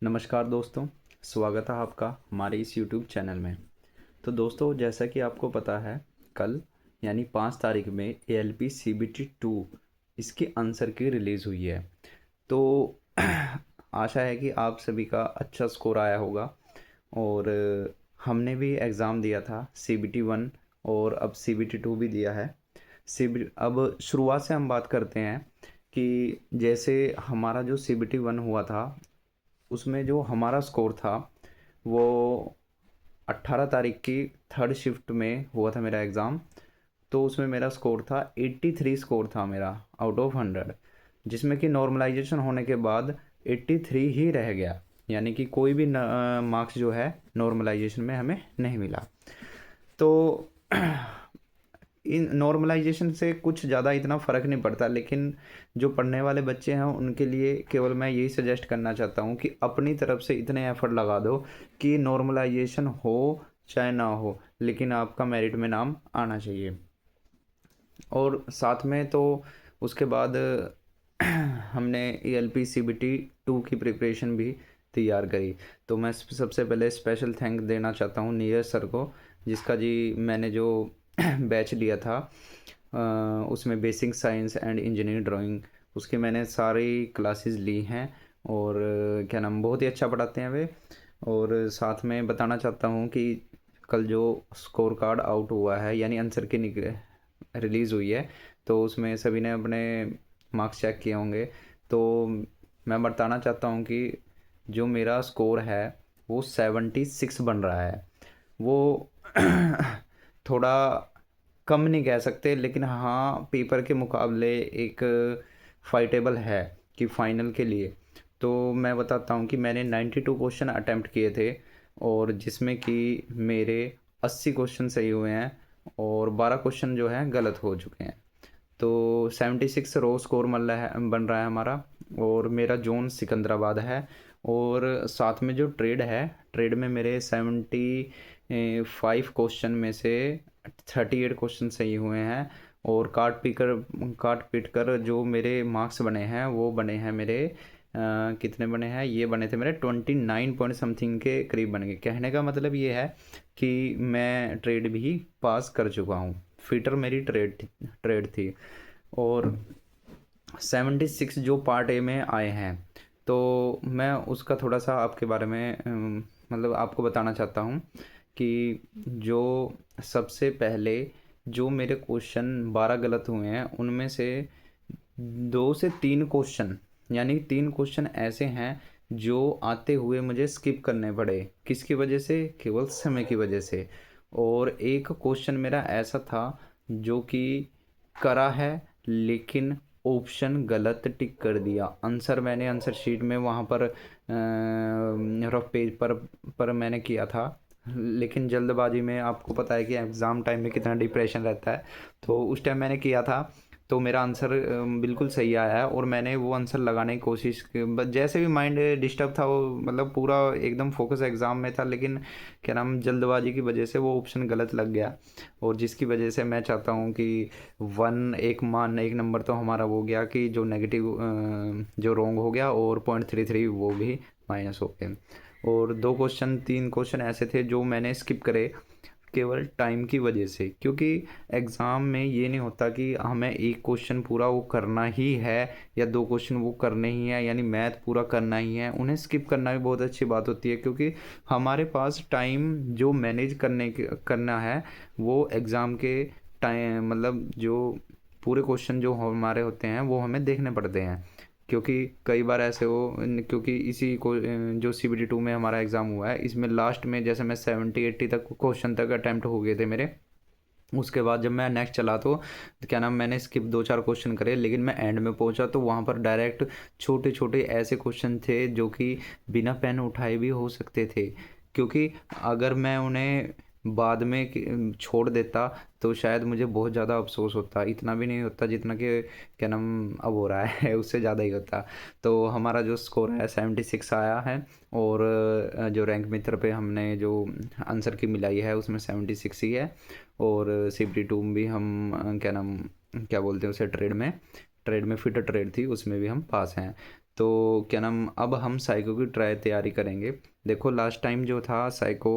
नमस्कार दोस्तों, स्वागत है आपका हमारे इस YouTube चैनल में। तो दोस्तों, जैसा कि आपको पता है, कल यानी 5 तारीख में ALP CBT 2 इसकी आंसर की रिलीज़ हुई है। तो आशा है कि आप सभी का अच्छा स्कोर आया होगा। और हमने भी एग्ज़ाम दिया था CBT 1 और अब CBT 2 भी दिया है। अब शुरुआत से हम बात करते हैं कि जैसे हमारा जो CBT 1 हुआ था, उसमें जो हमारा स्कोर था वो 18 तारीख की थर्ड शिफ्ट में हुआ था मेरा एग्ज़ाम। तो उसमें मेरा स्कोर था 83 स्कोर था मेरा आउट ऑफ 100, जिसमें कि नॉर्मलाइजेशन होने के बाद 83 ही रह गया, यानी कि कोई भी मार्क्स जो है नॉर्मलाइजेशन में हमें नहीं मिला। तो इन नॉर्मलाइजेशन से कुछ ज़्यादा इतना फ़र्क नहीं पड़ता, लेकिन जो पढ़ने वाले बच्चे हैं उनके लिए केवल मैं यही सजेस्ट करना चाहता हूँ कि अपनी तरफ से इतने एफ़र्ट लगा दो कि नॉर्मलाइजेशन हो चाहे ना हो, लेकिन आपका मेरिट में नाम आना चाहिए। और साथ में तो उसके बाद हमने ALP CBT 2 की प्रिपरेशन भी तैयार करी। तो मैं सबसे पहले स्पेशल थैंक देना चाहता हूँ नीरज सर को, जिसका जी मैंने जो बैच लिया था उसमें basic science and engineering drawing, उसके मैंने सारी क्लासेस ली हैं। और क्या नाम, बहुत ही अच्छा पढ़ाते हैं वे। और साथ में बताना चाहता हूँ कि कल जो स्कोर कार्ड आउट हुआ है, यानी आंसर की रिलीज़ हुई है, तो उसमें सभी ने अपने मार्क्स चेक किए होंगे। तो मैं बताना चाहता हूँ कि जो मेरा स्कोर है वो 76 बन रहा है। वो थोड़ा कम नहीं कह सकते, लेकिन हाँ, पेपर के मुकाबले एक फाइटेबल है कि फ़ाइनल के लिए। तो मैं बताता हूँ कि मैंने 92 क्वेश्चन अटेम्प्ट किए थे, और जिसमें कि मेरे 80 क्वेश्चन सही हुए हैं और 12 क्वेश्चन जो हैं गलत हो चुके हैं। तो 76 रो स्कोर बन रहा है हमारा। और मेरा जोन सिकंदराबाद है। और साथ में जो ट्रेड है, ट्रेड में मेरे 75 क्वेश्चन में से 38 क्वेश्चन सही हुए हैं। और काट पीट कर जो मेरे मार्क्स बने हैं वो बने हैं मेरे कितने बने हैं, ये बने थे मेरे 29 पॉइंट समथिंग के करीब बन गए। कहने का मतलब ये है कि मैं ट्रेड भी पास कर चुका हूँ। फिटर मेरी ट्रेड थी। और 76 जो पार्ट ए में आए हैं, तो मैं उसका थोड़ा सा आपके बारे में मतलब आपको बताना चाहता हूँ कि जो सबसे पहले जो मेरे क्वेश्चन 12 गलत हुए हैं, उनमें से 2 से 3 क्वेश्चन, यानी 3 क्वेश्चन ऐसे हैं जो आते हुए मुझे स्किप करने पड़े। किसकी वजह से? केवल समय की वजह से। और एक क्वेश्चन मेरा ऐसा था जो कि करा है, लेकिन ऑप्शन गलत टिक कर दिया। आंसर मैंने आंसर शीट में वहाँ पर रफ पेज पर मैंने किया था, लेकिन जल्दबाजी में, आपको पता है कि एग्ज़ाम टाइम में कितना डिप्रेशन रहता है, तो उस टाइम मैंने किया था। तो मेरा आंसर बिल्कुल सही आया है, और मैंने वो आंसर लगाने की कोशिश की, बस जैसे भी माइंड डिस्टर्ब था, वो मतलब पूरा एकदम फोकस एग्ज़ाम में था, लेकिन क्या नाम, जल्दबाजी की वजह से वो ऑप्शन गलत लग गया। और जिसकी वजह से मैं चाहता हूँ कि एक नंबर तो हमारा वो गया कि जो नेगेटिव जो रॉन्ग हो गया, और 0.33 वो भी माइनस हो गए। और 3 क्वेश्चन ऐसे थे जो मैंने स्किप करे केवल टाइम की वजह से, क्योंकि एग्ज़ाम में ये नहीं होता कि हमें एक क्वेश्चन पूरा वो करना ही है, या 2 क्वेश्चन वो करने ही है, यानी मैथ पूरा करना ही है। उन्हें स्किप करना भी बहुत अच्छी बात होती है, क्योंकि हमारे पास टाइम जो मैनेज करना है, वो एग्ज़ाम के टाइम, मतलब जो पूरे क्वेश्चन जो हमारे होते हैं वो हमें देखने पड़ते हैं। क्योंकि कई बार ऐसे क्योंकि इसी को जो CBT 2 में हमारा एग्ज़ाम हुआ है, इसमें लास्ट में जैसे मैं 70-80 तक क्वेश्चन तक अटैम्प्ट हो गए थे मेरे। उसके बाद जब मैं नेक्स्ट चला, तो क्या नाम, मैंने स्किप 2-4 क्वेश्चन करे, लेकिन मैं एंड में पहुंचा तो वहां पर डायरेक्ट छोटे छोटे ऐसे क्वेश्चन थे जो कि बिना पेन उठाए भी हो सकते थे। क्योंकि अगर मैं उन्हें बाद में छोड़ देता तो शायद मुझे बहुत ज़्यादा अफसोस होता। इतना भी नहीं होता जितना कि क्या नाम अब हो रहा है, उससे ज़्यादा ही होता। तो हमारा जो स्कोर है 76 आया है। और जो रैंक मित्र पे हमने जो आंसर की मिलाई है उसमें 76 ही है। और CBT 2 भी हम क्या नाम, क्या बोलते हैं उसे, ट्रेड में फिटर ट्रेड थी, उसमें भी हम पास हैं। तो क्या नाम, अब हम साइको की तैयारी करेंगे। देखो लास्ट टाइम जो था साइको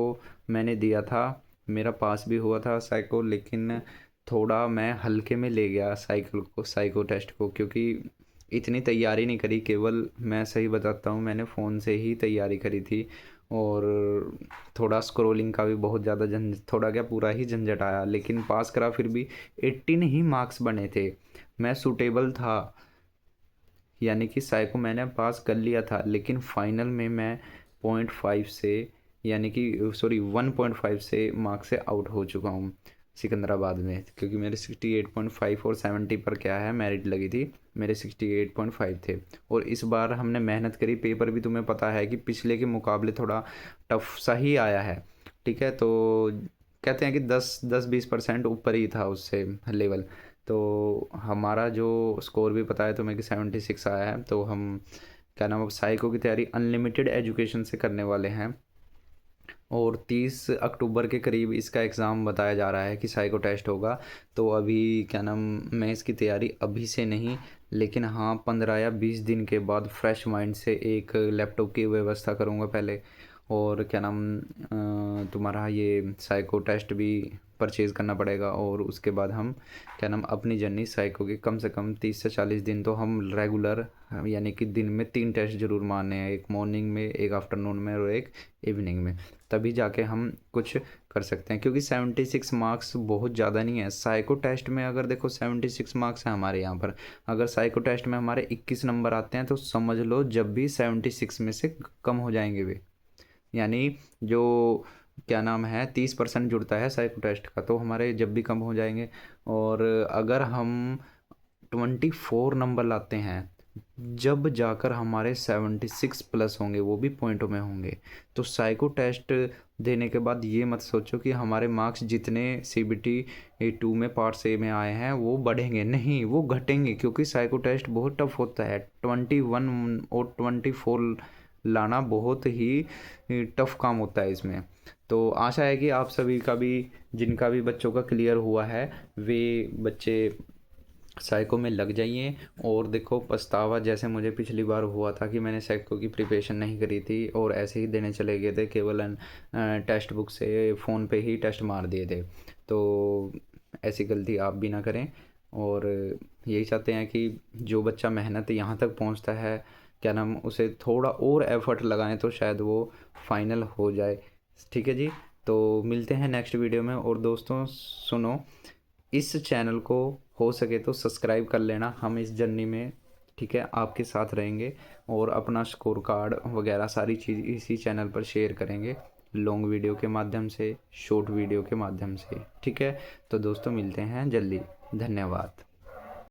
मैंने दिया था, मेरा पास भी हुआ था साइको, लेकिन थोड़ा मैं हल्के में ले गया साइको टेस्ट को, क्योंकि इतनी तैयारी नहीं करी। केवल मैं सही बताता हूँ, मैंने फ़ोन से ही तैयारी करी थी, और थोड़ा स्क्रॉलिंग का भी बहुत ज़्यादा थोड़ा क्या पूरा ही झंझट आया, लेकिन पास करा फिर भी। 18 ही मार्क्स बने थे, मैं सूटेबल था, यानी कि साइको मैंने पास कर लिया था, लेकिन फाइनल में मैं 0.5 से, यानी कि सॉरी 1.5 से मार्क्स से आउट हो चुका हूँ सिकंदराबाद में, क्योंकि मेरे 68.5 और 70 पर क्या है मेरिट लगी थी, मेरे 68.5 थे। और इस बार हमने मेहनत करी, पेपर भी तुम्हें पता है कि पिछले के मुकाबले थोड़ा टफ सा ही आया है, ठीक है। तो कहते हैं कि 10-20% ऊपर ही था उससे लेवल। तो हमारा जो स्कोर भी पता है तुम्हें कि 76 आया है। तो हम क्या नाम, अब साइको की तैयारी अनलिमिटेड एजुकेशन से करने वाले हैं, और 30 अक्टूबर के करीब इसका एग्ज़ाम बताया जा रहा है कि साइको टेस्ट होगा। तो अभी क्या नाम, मैं इसकी तैयारी अभी से नहीं, लेकिन हाँ 15 या 20 दिन के बाद फ्रेश माइंड से एक लैपटॉप की व्यवस्था करूँगा पहले, और क्या नाम, तुम्हारा ये साइको टेस्ट भी परचेज़ करना पड़ेगा, और उसके बाद हम क्या नाम अपनी जर्नी साइको की कम से कम 30 से 40 दिन तो हम रेगुलर, यानी कि दिन में 3 टेस्ट ज़रूर मारने हैं, एक मॉर्निंग में, एक आफ्टरनून में, और एक इवनिंग में। तभी जाके हम कुछ कर सकते हैं, क्योंकि 76 मार्क्स बहुत ज़्यादा नहीं है साइको टेस्ट में। अगर देखो 76 मार्क्स हैं हमारे यहाँ पर, अगर साइको टेस्ट में हमारे 21 नंबर आते हैं तो समझ लो जब भी 76 में से कम हो जाएंगे वे, यानी जो क्या नाम है 30% जुड़ता है साइको टेस्ट का, तो हमारे जब भी कम हो जाएंगे। और अगर हम 24 नंबर लाते हैं, जब जाकर हमारे 76 प्लस होंगे, वो भी पॉइंटों में होंगे। तो साइको टेस्ट देने के बाद ये मत सोचो कि हमारे मार्क्स जितने CBT 2 में पार्ट ए में आए हैं वो बढ़ेंगे, नहीं वो घटेंगे, क्योंकि साइको टेस्ट बहुत टफ होता है। 21 और 24 लाना बहुत ही टफ काम होता है इसमें। तो आशा है कि आप सभी का भी, जिनका भी बच्चों का क्लियर हुआ है, वे बच्चे साइको में लग जाइए। और देखो पछतावा जैसे मुझे पिछली बार हुआ था कि मैंने साइको की प्रिपरेशन नहीं करी थी और ऐसे ही देने चले गए थे, केवल टेक्स्ट बुक से फ़ोन पे ही टेस्ट मार दिए थे। तो ऐसी गलती आप भी ना करें, और यही चाहते हैं कि जो बच्चा मेहनत यहाँ तक पहुँचता है, क्या नाम, उसे थोड़ा और एफर्ट लगाएं तो शायद वो फाइनल हो जाए। ठीक है जी, तो मिलते हैं नेक्स्ट वीडियो में। और दोस्तों सुनो, इस चैनल को हो सके तो सब्सक्राइब कर लेना, हम इस जर्नी में, ठीक है, आपके साथ रहेंगे, और अपना स्कोर कार्ड वगैरह सारी चीज़ इसी चैनल पर शेयर करेंगे, लॉन्ग वीडियो के माध्यम से, शॉर्ट वीडियो के माध्यम से, ठीक है। तो दोस्तों मिलते हैं जल्दी, धन्यवाद।